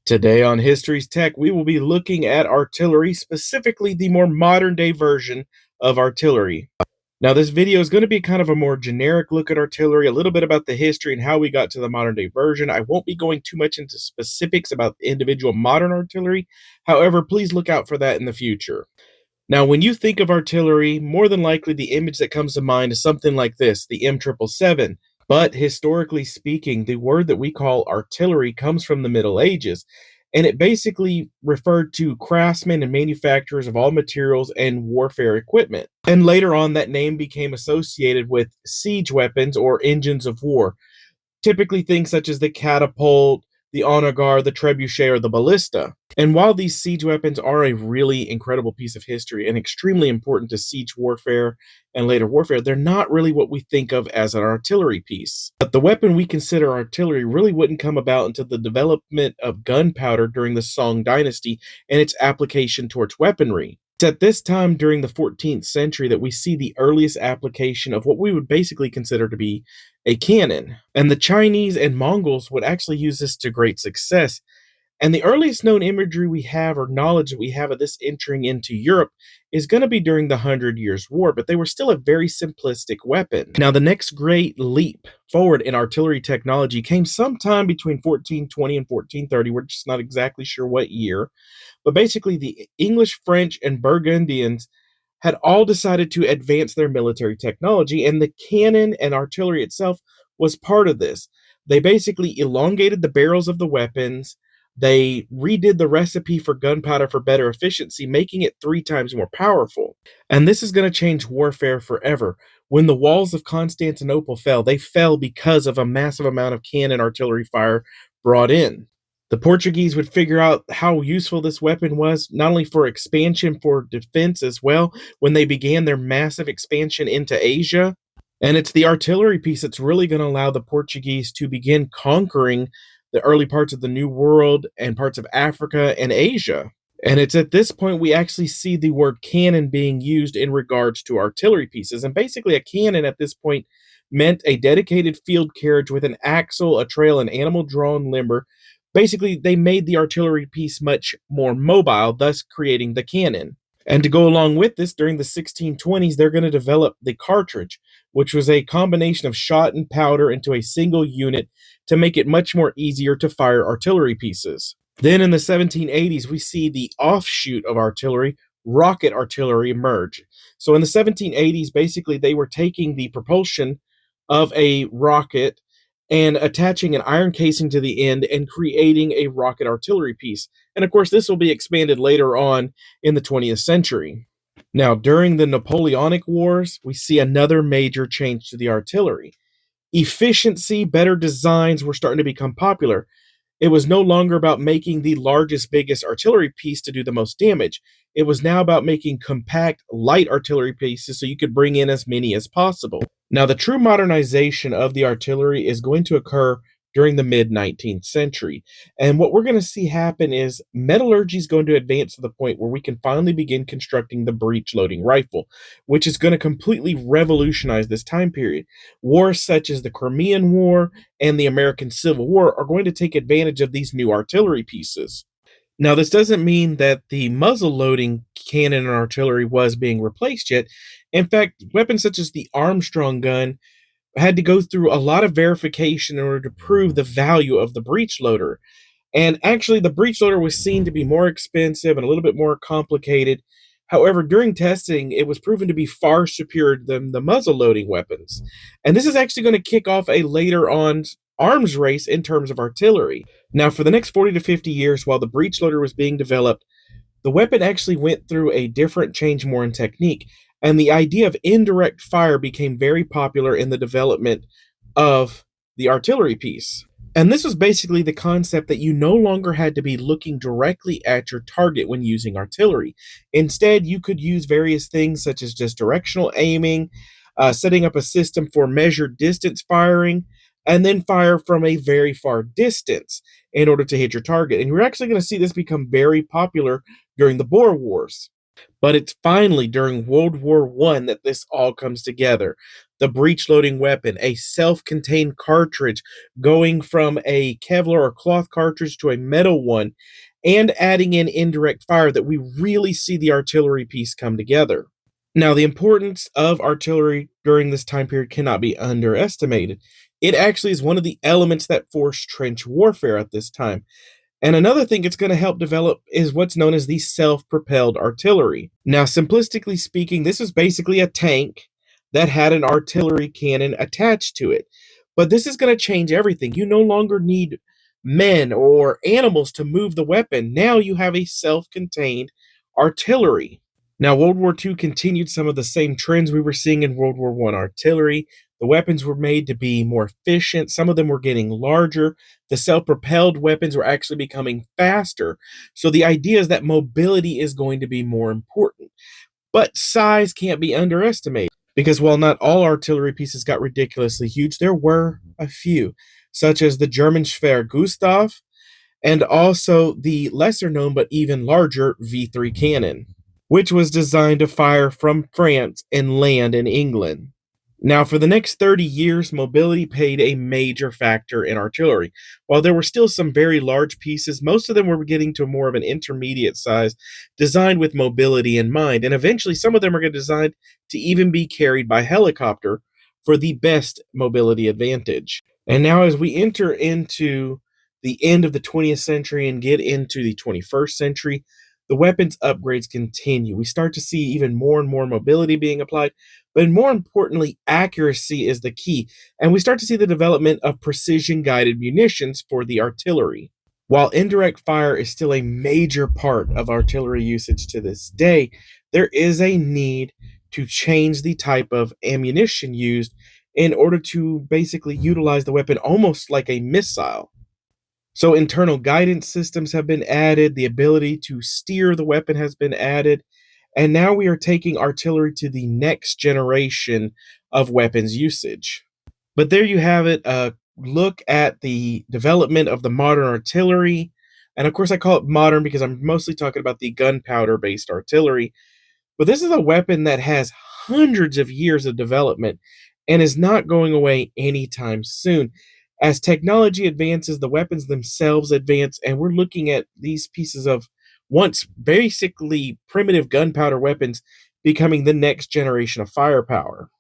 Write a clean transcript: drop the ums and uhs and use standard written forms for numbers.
Today on Histories Tech, we will be looking at artillery, specifically the more modern day version of artillery. Now, this video is going to be kind of a more generic look at artillery, a little bit about the history and how we got to the modern day version. I won't be going too much into specifics about individual modern artillery. However, please look out for that in the future. Now, when you think of artillery, more than likely the image that comes to mind is something like this, the M777. But historically speaking, the word that we call artillery comes from the Middle Ages, and it basically referred to craftsmen and manufacturers of all materials and warfare equipment. And later on, that name became associated with siege weapons or engines of war, typically things such as the catapult, the onagar, the trebuchet, or the ballista. And while these siege weapons are a really incredible piece of history and extremely important to siege warfare and later warfare, they're not really what we think of as an artillery piece. But the weapon we consider artillery really wouldn't come about until the development of gunpowder during the Song dynasty and its application towards weaponry. It's at this time during the 14th century that we see the earliest application of what we would basically consider to be a cannon. And the Chinese and Mongols would actually use this to great success. And the earliest known imagery we have or knowledge that we have of this entering into Europe is going to be during the Hundred Years' War, but they were still a very simplistic weapon. Now, the next great leap forward in artillery technology came sometime between 1420 and 1430. We're just not exactly sure what year. But basically, the English, French, and Burgundians had all decided to advance their military technology, and the cannon and artillery itself was part of this. They basically elongated the barrels of the weapons. They redid the recipe for gunpowder for better efficiency, making it 3 times more powerful. And this is going to change warfare forever. When the walls of Constantinople fell, they fell because of a massive amount of cannon artillery fire brought in. The Portuguese would figure out how useful this weapon was, not only for expansion, for defense as well, when they began their massive expansion into Asia. And it's the artillery piece that's really going to allow the Portuguese to begin conquering the early parts of the New World and parts of Africa and Asia. And it's at this point we actually see the word cannon being used in regards to artillery pieces. And basically, a cannon at this point meant a dedicated field carriage with an axle, a trail, and animal drawn limber. Basically, they made the artillery piece much more mobile, thus creating the cannon. And to go along with this, during the 1620s, they're going to develop the cartridge, which was a combination of shot and powder into a single unit to make it much more easier to fire artillery pieces. Then in the 1780s, we see the offshoot of artillery, rocket artillery, emerge. So in the 1780s, basically, they were taking the propulsion of a rocket and attaching an iron casing to the end and creating a rocket artillery piece. And of course, this will be expanded later on in the 20th century. Now, during the Napoleonic Wars, we see another major change to the artillery. Efficiency, better designs were starting to become popular. It was no longer about making the largest, biggest artillery piece to do the most damage. It was now about making compact, light artillery pieces so you could bring in as many as possible. Now, the true modernization of the artillery is going to occur during the mid-19th century. And what we're going to see happen is metallurgy is going to advance to the point where we can finally begin constructing the breech-loading rifle, which is going to completely revolutionize this time period. Wars such as the Crimean War and the American Civil War are going to take advantage of these new artillery pieces. Now, this doesn't mean that the muzzle loading cannon and artillery was being replaced yet. In fact, weapons such as the Armstrong gun had to go through a lot of verification in order to prove the value of the breech loader. And actually, the breech loader was seen to be more expensive and a little bit more complicated. However, during testing, it was proven to be far superior than the muzzle loading weapons. And this is actually going to kick off a later on arms race in terms of artillery. Now, for the next 40 to 50 years, while the breech loader was being developed, the weapon actually went through a different change more in technique, and the idea of indirect fire became very popular in the development of the artillery piece. And this was basically the concept that you no longer had to be looking directly at your target when using artillery. Instead, you could use various things such as just directional aiming, setting up a system for measured distance firing, and then fire from a very far distance in order to hit your target. And you're actually going to see this become very popular during the Boer Wars. But it's finally during World War I that this all comes together. The breech loading weapon, a self contained cartridge going from a Kevlar or cloth cartridge to a metal one, and adding in indirect fire that we really see the artillery piece come together. Now, the importance of artillery during this time period cannot be underestimated. It actually is one of the elements that forced trench warfare at this time. And another thing it's going to help develop is what's known as the self propelled artillery. Now, simplistically speaking, this is basically a tank that had an artillery cannon attached to it. But this is going to change everything. You no longer need men or animals to move the weapon. Now you have a self contained artillery. Now, World War II continued some of the same trends we were seeing in World War I artillery. The weapons were made to be more efficient. Some of them were getting larger. The self propelled weapons were actually becoming faster. So, the idea is that mobility is going to be more important. But size can't be underestimated because while not all artillery pieces got ridiculously huge, there were a few, such as the German Schwer Gustav and also the lesser known but even larger V3 cannon, which was designed to fire from France and land in England. Now, for the next 30 years, mobility played a major factor in artillery. While there were still some very large pieces, most of them were getting to more of an intermediate size, designed with mobility in mind. And eventually, some of them are designed to even be carried by helicopter for the best mobility advantage. And now, as we enter into the end of the 20th century and get into the 21st century, the weapons upgrades continue. We start to see even more and more mobility being applied, but more importantly, accuracy is the key. And we start to see the development of precision guided munitions for the artillery. While indirect fire is still a major part of artillery usage to this day, there is a need to change the type of ammunition used in order to basically utilize the weapon almost like a missile. So internal guidance systems have been added, the ability to steer the weapon has been added, and now we are taking artillery to the next generation of weapons usage. But there you have it, a look at the development of the modern artillery. And of course, I call it modern because I'm mostly talking about the gunpowder based artillery. But this is a weapon that has hundreds of years of development and is not going away anytime soon. As technology advances, the weapons themselves advance, and we're looking at these pieces of once basically primitive gunpowder weapons becoming the next generation of firepower.